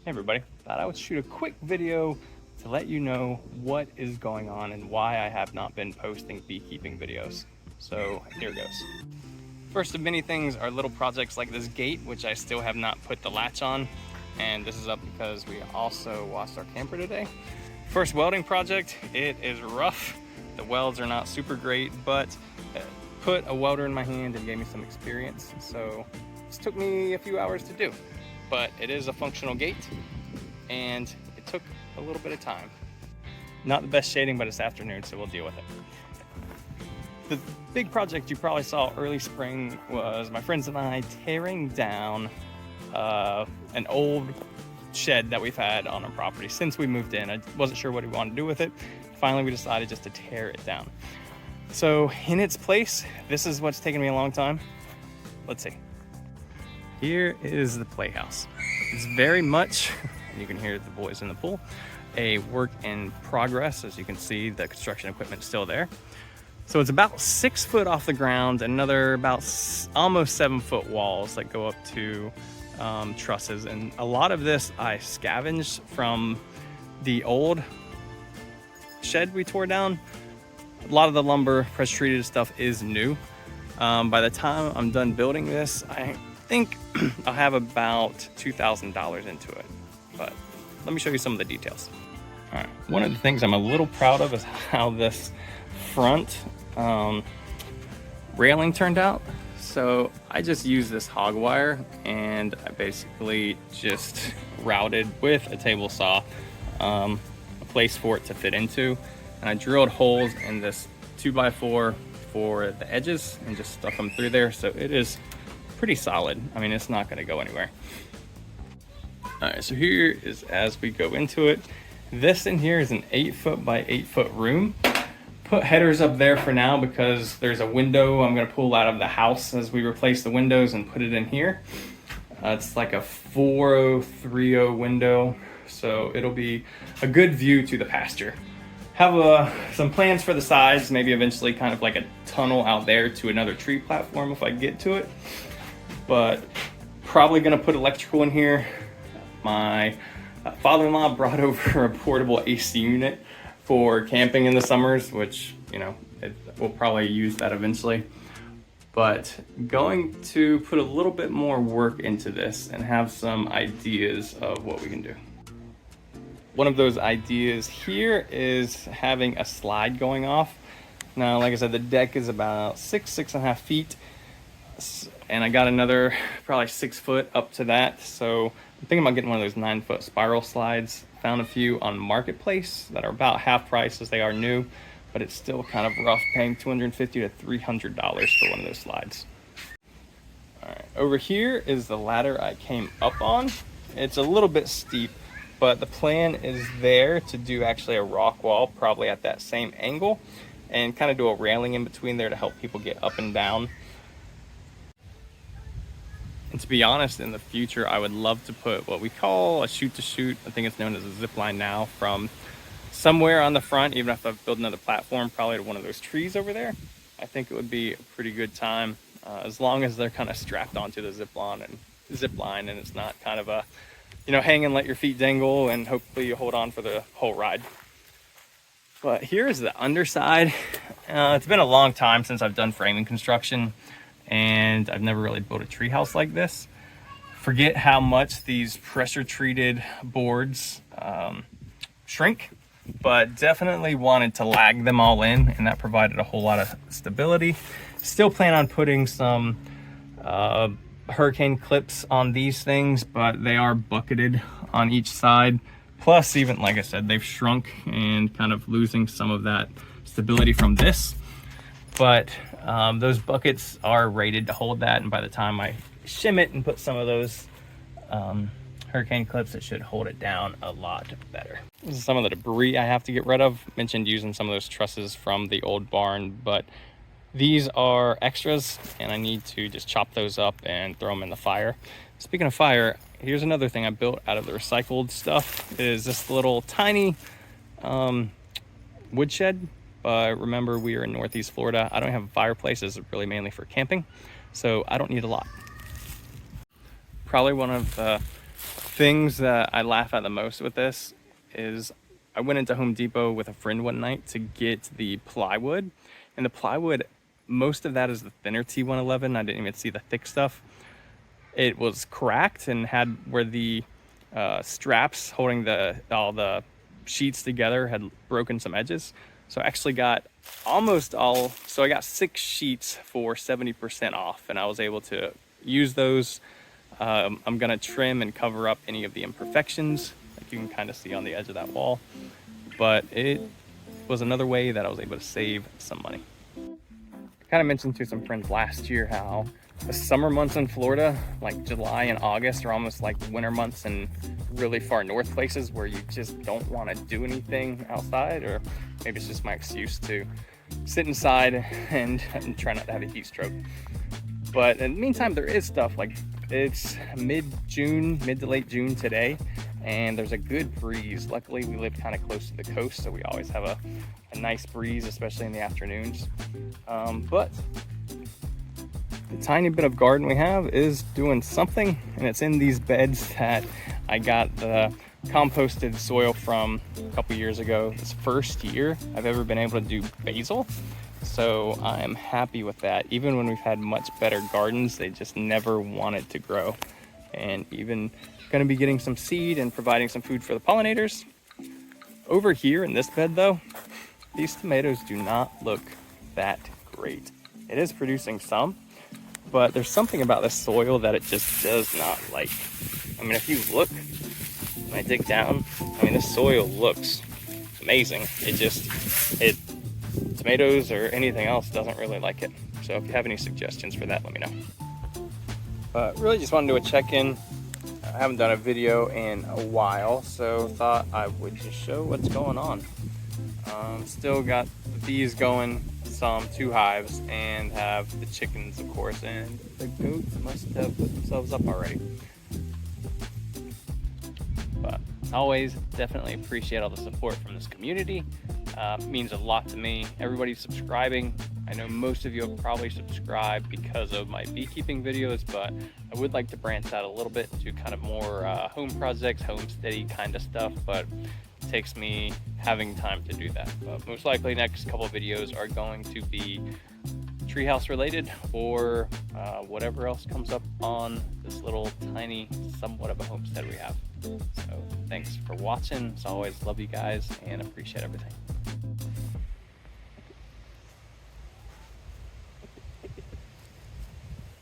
Hey everybody, thought I would shoot a quick video to let you know what is going on and why I have not been posting beekeeping videos. So here goes. First of many things are little projects like this gate, which I still have not put the latch on. And this is up because we also washed our camper today. First welding project, it is rough. The welds are not super great, but put a welder in my hand and gave me some experience. So this took me a few hours to do. But it is a functional gate and it took a little bit of time. Not the best shading, but it's afternoon, so we'll deal with it. The big project you probably saw early spring was my friends and I tearing down an old shed that we've had on our property since we moved in. I wasn't sure what we wanted to do with it. Finally, we decided just to tear it down. So in its place, this is what's taken me a long time. Let's see. Here is the playhouse. It's very much, and you can hear the boys in the pool, a work in progress. As you can see, the construction equipment is still there. So it's about 6 foot off the ground, another about almost 7 foot walls that go up to trusses. And a lot of this I scavenged from the old shed we tore down. A lot of the lumber, pressure treated stuff is new. By the time I'm done building this, I think I'll have about $2,000 into it, but let me show you some of the details. All right, one of the things I'm a little proud of is how this front railing turned out. So I just used this hog wire and I basically just routed with a table saw a place for it to fit into, and I drilled holes in this 2x4 for the edges and just stuck them through there, so it is pretty solid. I mean, it's not going to go anywhere. All right, so here is as we go into it. This in here is an 8 foot by 8 foot room. Put headers up there for now because there's a window I'm going to pull out of the house as we replace the windows and put it in here. It's like a 4030 window, so it'll be a good view to the pasture. Have some plans for the sides, maybe eventually kind of like a tunnel out there to another tree platform if I get to it. But probably gonna put electrical in here. My father-in-law brought over a portable AC unit for camping in the summers, which, you know, we'll probably use that eventually. But going to put a little bit more work into this and have some ideas of what we can do. One of those ideas here is having a slide going off. Now, like I said, the deck is about 6.5 feet. And I got another probably 6 foot up to that. So I'm thinking about getting one of those 9 foot spiral slides. Found a few on Marketplace that are about half price as they are new, but it's still kind of rough paying $250 to $300 for one of those slides. All right, over here is the ladder I came up on. It's a little bit steep, but the plan is there to do actually a rock wall, probably at that same angle, and kind of do a railing in between there to help people get up and down. And to be honest, in the future, I would love to put what we call a chute-to-chute. I think it's known as a zip line now, from somewhere on the front, even if I build another platform, probably to one of those trees over there. I think it would be a pretty good time, as long as they're kind of strapped onto the zip line and it's not kind of a, you know, hang and let your feet dangle and hopefully you hold on for the whole ride. But here's the underside. It's been a long time since I've done framing construction, and I've never really built a tree house like this. Forget how much these pressure treated boards shrink, but definitely wanted to lag them all in, and that provided a whole lot of stability. Still plan on putting some hurricane clips on these things, but they are bucketed on each side. Plus, even like I said, they've shrunk and kind of losing some of that stability from this. But those buckets are rated to hold that, and by the time I shim it and put some of those hurricane clips, it should hold it down a lot better. This is some of the debris I have to get rid of. Mentioned using some of those trusses from the old barn, but these are extras and I need to just chop those up and throw them in the fire. Speaking of fire, here's another thing I built out of the recycled stuff, is this little tiny woodshed. But remember, we are in Northeast Florida. I don't have a fireplace. This is really mainly for camping, so I don't need a lot. Probably one of the things that I laugh at the most with this is I went into Home Depot with a friend one night to get the plywood, and the plywood, most of that is the thinner T111. I didn't even see the thick stuff. It was cracked and had where the straps holding all the sheets together had broken some edges. So I actually got so I got 6 sheets for 70% off, and I was able to use those. I'm gonna trim and cover up any of the imperfections, like you can kind of see on the edge of that wall. But it was another way that I was able to save some money. I kind of mentioned to some friends last year how the summer months in Florida, like July and August, are almost like winter months in really far north places where you just don't want to do anything outside, or maybe it's just my excuse to sit inside and try not to have a heat stroke. But in the meantime, there is stuff like it's mid to late June today, and there's a good breeze. Luckily, we live kind of close to the coast, so we always have a nice breeze, especially in the afternoons. But the tiny bit of garden we have is doing something, and it's in these beds that I got the composted soil from a couple years ago. This first year I've ever been able to do basil, so I'm happy with that. Even when we've had much better gardens, they just never wanted to grow. And even gonna be getting some seed and providing some food for the pollinators. Over here in this bed though, these tomatoes do not look that great. It is producing some, but there's something about this soil that it just does not like. I mean, if you look, when I dig down, I mean, this soil looks amazing. Tomatoes or anything else doesn't really like it. So if you have any suggestions for that, let me know. But really just wanted to do a check-in. I haven't done a video in a while, so thought I would just show what's going on. Still got the bees going, 2 hives, and have the chickens, of course, and the goats must have put themselves up already. But as always, definitely appreciate all the support from this community. It means a lot to me. Everybody's subscribing. I know most of you have probably subscribed because of my beekeeping videos, but I would like to branch out a little bit to kind of more home projects, homesteady kind of stuff, but it takes me having time to do that. But most likely next couple of videos are going to be treehouse related, or whatever else comes up on this little tiny, somewhat of a homestead we have. So thanks for watching. As always, love you guys and appreciate everything.